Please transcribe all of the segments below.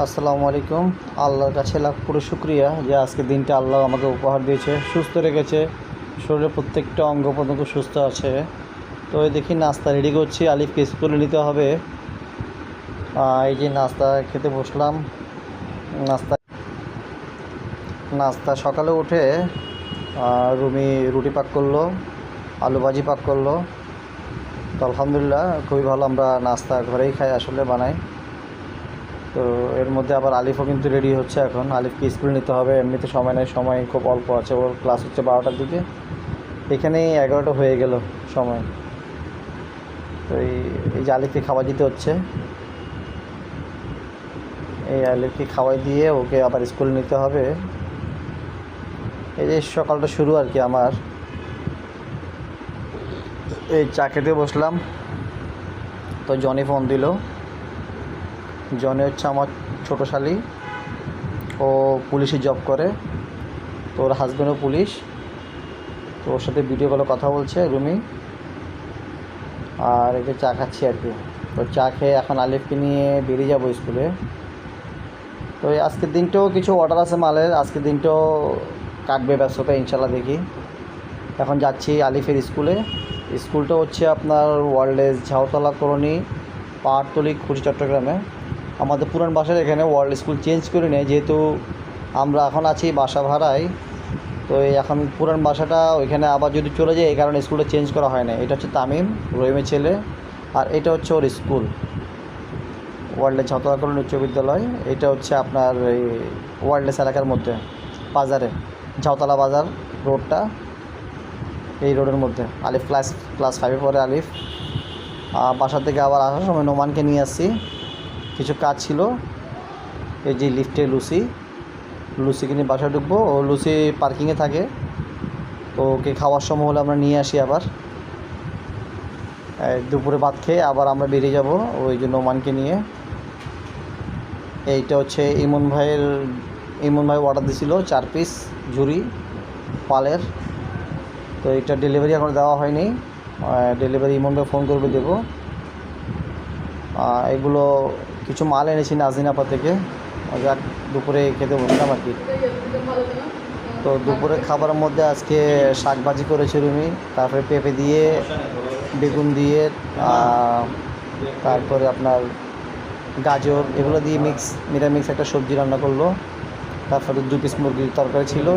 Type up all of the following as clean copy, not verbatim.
আসসালামু আলাইকুম। আল্লাহর কাছে লাখ পুরো শুক্রিয়া যে আজকে দিনটা আল্লাহ আমাকে উপহার দিয়েছে, সুস্থ রেখেছে, শরীরের প্রত্যেকটা অঙ্গ প্রত্যঙ্গ সুস্থ আছে। তো এই দেখি নাস্তা রেডি করছি, আলিফকে স্কুলে নিতে হবে। এই যে নাস্তা খেতে বসলাম। নাস্তা নাস্তা সকালে উঠে রুমি রুটি পাক করলো, আলু ভাজি পাক করলো। তো আলহামদুলিল্লাহ খুবই ভালো, আমরা নাস্তা ঘরেই খাই, আসলে বানাই। তো এর মধ্যে আবার আলিফও কিন্তু রেডি হচ্ছে। এখন আলিফকে স্কুলে নিতে হবে, এমনিতে সময় নেই, সময় খুব অল্প আছে। ওর ক্লাস হচ্ছে 12টার দিকে, এখানেই 11টা হয়ে গেল সময়। তো এই যে আলিফকে খাওয়া দিতে হচ্ছে, এই আলিফকে খাওয়াই দিয়ে ওকে আবার স্কুলে নিতে হবে। এই যে সকালটা শুরু আর কি আমার। এই চা খেতে বসলাম, তো জনি ফোন দিল। জনি হচ্ছে আমার ছোটো শালি, ও পুলিশে জব করে, তো ওর হাজব্যান্ডও পুলিশ। তো ওর সাথে ভিডিও কলে কথা বলছে রুমি, আর একে চা খাচ্ছি আর কি। তো চা খেয়ে এখন আলিফকে নিয়ে বেরিয়ে যাবো স্কুলে। তো আজকের দিনটাও কিছু অর্ডার আছে মালের, আজকের দিনটাও কাটবে ব্যস্ততা ইনশাল্লাহ, দেখি। এখন যাচ্ছি আলিফের স্কুলে। স্কুলটা হচ্ছে আপনার ওয়ার্ল্ডেজ ঝাউতলা কলোনি, পাহাড়তলি, খুঁটি, চট্টগ্রামে। আমাদের পুরান বাসার এখানে ওয়ার্ল্ড স্কুল চেঞ্জ করে নেয়, যেহেতু আমরা এখন আছি বাসা ভাড়ায়। তো এখন পুরান বাসাটা ওইখানে আবার যদি চলে যায়, এই কারণে স্কুলটা চেঞ্জ করা হয় না। এটা হচ্ছে তামিম, রহিমের ছেলে, আর এটা হচ্ছে ওর স্কুল, ওয়ার্ল্ডেজ ঝাউতলা কলোনি উচ্চ বিদ্যালয়। এটা হচ্ছে আপনার এই ওয়ার্ল্ডেজ এলাকার মধ্যে, বাজারে, ঝাউতলা বাজার রোডটা, এই রোডের মধ্যে। আলিফ ক্লাস 5-এ পড়ে আলিফ। বাসা থেকে আবার আসার সময় নোমানকে নিয়ে আসছি, কিছু কাজ ছিল। এই যে লিফটে লুসিকে নিয়ে বাসায় ঢুকবো। ও লুসি পার্কিংয়ে থাকে, তো ওকে খাওয়ার সময় হলে আমরা নিয়ে আসি। আবার দুপুরে ভাত খেয়ে আবার আমরা বেরিয়ে যাব ওই যে নোমানকে নিয়ে। এইটা হচ্ছে ইমন ভাই অর্ডার দিয়েছিল 4 পিস ঝুরি পালের। তো এটা ডেলিভারি এখন দেওয়া হয়নি, ডেলিভারি ইমন ভাই ফোন করবে, দেবো। এগুলো কিছু মাল এনেছি নাজিনাপা থেকে, যাক দুপুরে খেতে বসলাম আর কি। তো দুপুরে খাবারের মধ্যে আজকে শাক ভাজি করেছে রুমি, তারপরে পেঁপে দিয়ে, বেগুন দিয়ে, তারপরে আপনার গাজর, এগুলো দিয়ে নিরামিক্স একটা সবজি রান্না করলো। তারপরে 2 পিস মুরগির তরকারি ছিল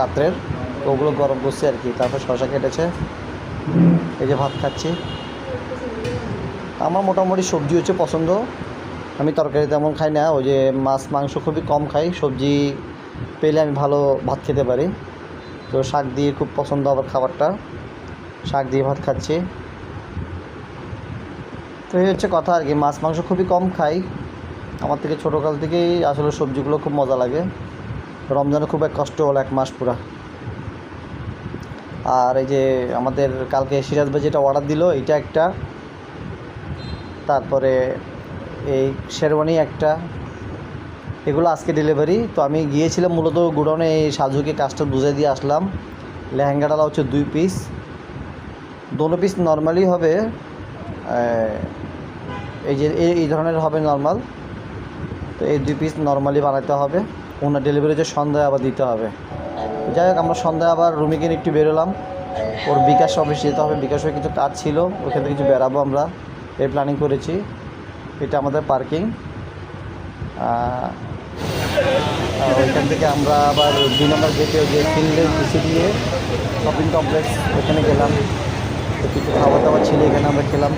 রাত্রের, তো ওগুলো গরম করছে আর কি। তারপর শশা কেটেছে, এই যে ভাত খাচ্ছি। আমার মোটামুটি সবজি হচ্ছে পছন্দ, আমি তরকারি তেমন খাই না। ওই যে মাছ মাংস খুবই কম খাই, সবজি পেলে আমি ভালো ভাত খেতে পারি। তো শাক দিয়ে খুব পছন্দ আবার খাবারটা, শাক দিয়ে ভাত খাচ্ছি। তো এই হচ্ছে কথা আর কি, মাছ মাংস খুবই কম খাই। আমার থেকে ছোটোকাল থেকেই আসলে সবজিগুলো খুব মজা লাগে। রমজানে খুব এক কষ্ট হলো 1 মাস পুরা। আর এই যে আমাদের কালকে সিরাজ ভাই যেটা অর্ডার দিল, এইটা একটা, তারপরে এই শেরওয়ানি একটা, এগুলো আজকে ডেলিভারি। তো আমি গিয়েছিলাম মূলত গুডাউনে, এই সাজুকে কাজটা বুঝিয়ে দিয়ে আসলাম। লেহেঙ্গাটা হচ্ছে 2 পিস, 2 পিস নর্মালি হবে, এই যে এই ধরনের হবে নর্মাল। তো এই 2 পিস নর্মালি বানাতে হবে, ওনার ডেলিভারি হচ্ছে সন্ধ্যায় আবার দিতে হবে। যাই হোক, আমরা সন্ধ্যায় আবার রুমিকে একটু বেরোলাম, ওর বিকাশ অফিসে যেতে হবে, বিকাশে কিছু কাজ ছিল, ওখানে কিছু বেরাবো আমরা, এই প্ল্যানিং করেছি। এটা আমাদের পার্কিং। ওইখান থেকে আমরা আবার 2 নম্বর গেটে যে ফিল্ডের পিছিয়ে দিয়ে শপিং কমপ্লেক্স, ওইখানে গেলাম। তো কিছু খাবার দাবার ছিল, এখানে আমরা খেলাম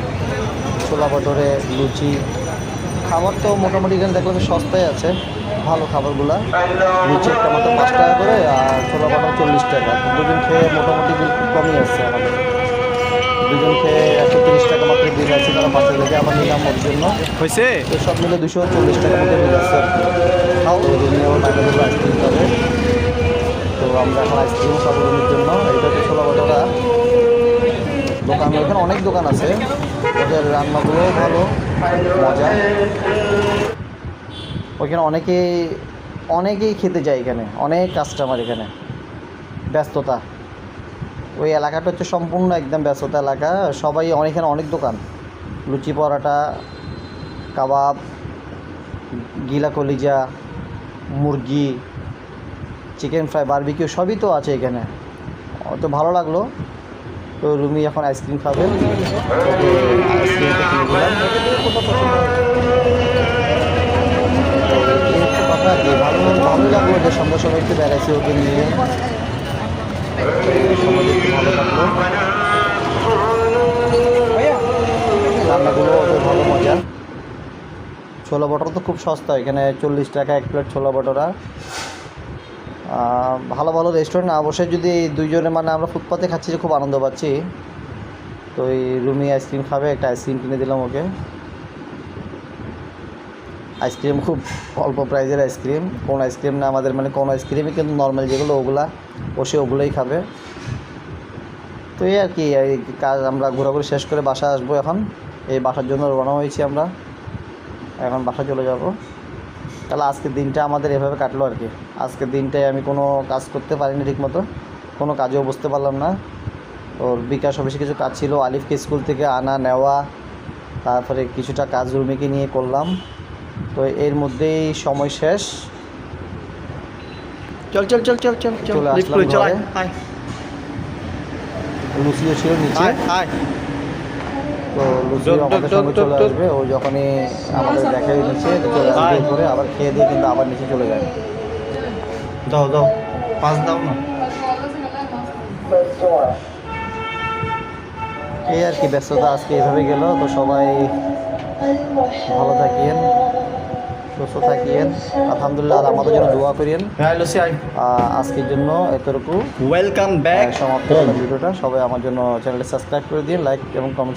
ছোলা ভটোরে, লুচি। খাবার তো মোটামুটি এখানে দেখলাম সস্তায় আছে, ভালো খাবারগুলা। লুচি একটা মাত্র 5 টাকা করে, আর ছোলা ভটোর 40 টাকা। দুজন খেয়ে মোটামুটি বিল খুব কমই আসছে আমাদের। দুজন খেয়ে 130 টাকা মাত্র বিল আছে, তারা বাচ্চা থেকে আবার নিলাম ওর জন্য হয়েছে। তো সব মিলে 240 টাকার মধ্যে বিল আসছে আর কি। খাও রুমে আবার বাইরে আইসক্রিম খাবে, তো আমরা এখন আইসক্রিম খাবো রুমের জন্য। এইটা হচ্ছে ছোলা ভটোরা দোকান, ওখানে অনেক দোকান আছে, ওদের রান্নাগুলোও ভালো, মজা। ওইখানে অনেকেই খেতে যায়, এখানে অনেক কাস্টমার, এখানে ব্যস্ততা। ওই এলাকাটা হচ্ছে সম্পূর্ণ একদম ব্যস্ততা এলাকা, সবাই এখানে অনেক দোকান, লুচি পরাটা, কাবাব, গিলা কলিজা, মুরগি, চিকেন ফ্রাই, বারবিকিউ সবই তো আছে এখানে। তো ভালো লাগলো। তো রুমি এখন আইসক্রিম খাবে, ওকে আইসক্রিমটা কিনে দিলাম। তো এই হচ্ছে কথা আর কি। ভালোই লাগলো যে সঙ্গে সঙ্গে একটু বেড়াইছি ওকে নিয়ে, সময় একটু ভালো লাগলো। রান্নাগুলো ওদের ভালো মজা। ছোলা বটরা তো খুব সস্তা, এখানে 40 টাকা এক প্লেট ছোলা বটরা। ভালো ভালো রেস্টুরেন্ট অবশ্যই। যদি দুইজনে মানে আমরা ফুটপাতে খাচ্ছি, যে খুব আনন্দ পাচ্ছি। তো এই রুমি আইসক্রিম খাবে, একটা আইসক্রিম কিনে দিলাম ওকে। আইসক্রিম খুব অল্প প্রাইজের আইসক্রিম, কোন আইসক্রিম না আমাদের, মানে কোন আইসক্রিমই কিন্তু নর্মাল যেগুলো ওগুলা, বসে ওগুলোই খাবে। তো এই আর কি, এই কাজ আমরা ঘোরাঘুরি শেষ করে বাসা আসবো এখন। এই বাসার জন্য রওনা হয়েছি আমরা, এখন বাসা চলে যাব। তাহলে আজকের দিনটা আমাদের এভাবে কাটলো আর কি। আজকের দিনটায় আমি কোনো কাজ করতে পারিনি ঠিকমতো, কোনো কাজেও বুঝতে পারলাম না। ওর বিকাশ অফিসে কিছু কাজ ছিল, আলিফকে স্কুল থেকে আনা নেওয়া, তারপরে কিছুটা কাজ রুমিকে নিয়ে করলাম। তো এর মধ্যেই সময় শেষ। চল চল চল চল চল চলে আসলাম ঘরে। লুচিও ছিল নিচে। তো লুচিও আমাদের সঙ্গে চলে আসবে, ও যখনই আমাদের দেখাই নিচে চলে আসবে উপরে, আবার খেয়ে দিয়ে কিন্তু আবার নিচে চলে যায়। দাও দাও, পাঁচ দাও না। এই আর কি, ব্যস্ততা আজকে এভাবে গেল। তো সবাই ভালো থাকিয়েন, সুস্থ থাকিয়েন, আলহামদুলিল্লাহ। আর আমাদের জন্য দোয়া করিয়েন। হ্যাঁ লুসি আই। আজকের জন্য এতটুকু ওয়েলকাম ব্যাক। সমাপ্ত হলো ভিডিওটা। সবাই আমার জন্য চ্যানেলটি সাবস্ক্রাইব করে দিন, লাইক এবং কমেন্ট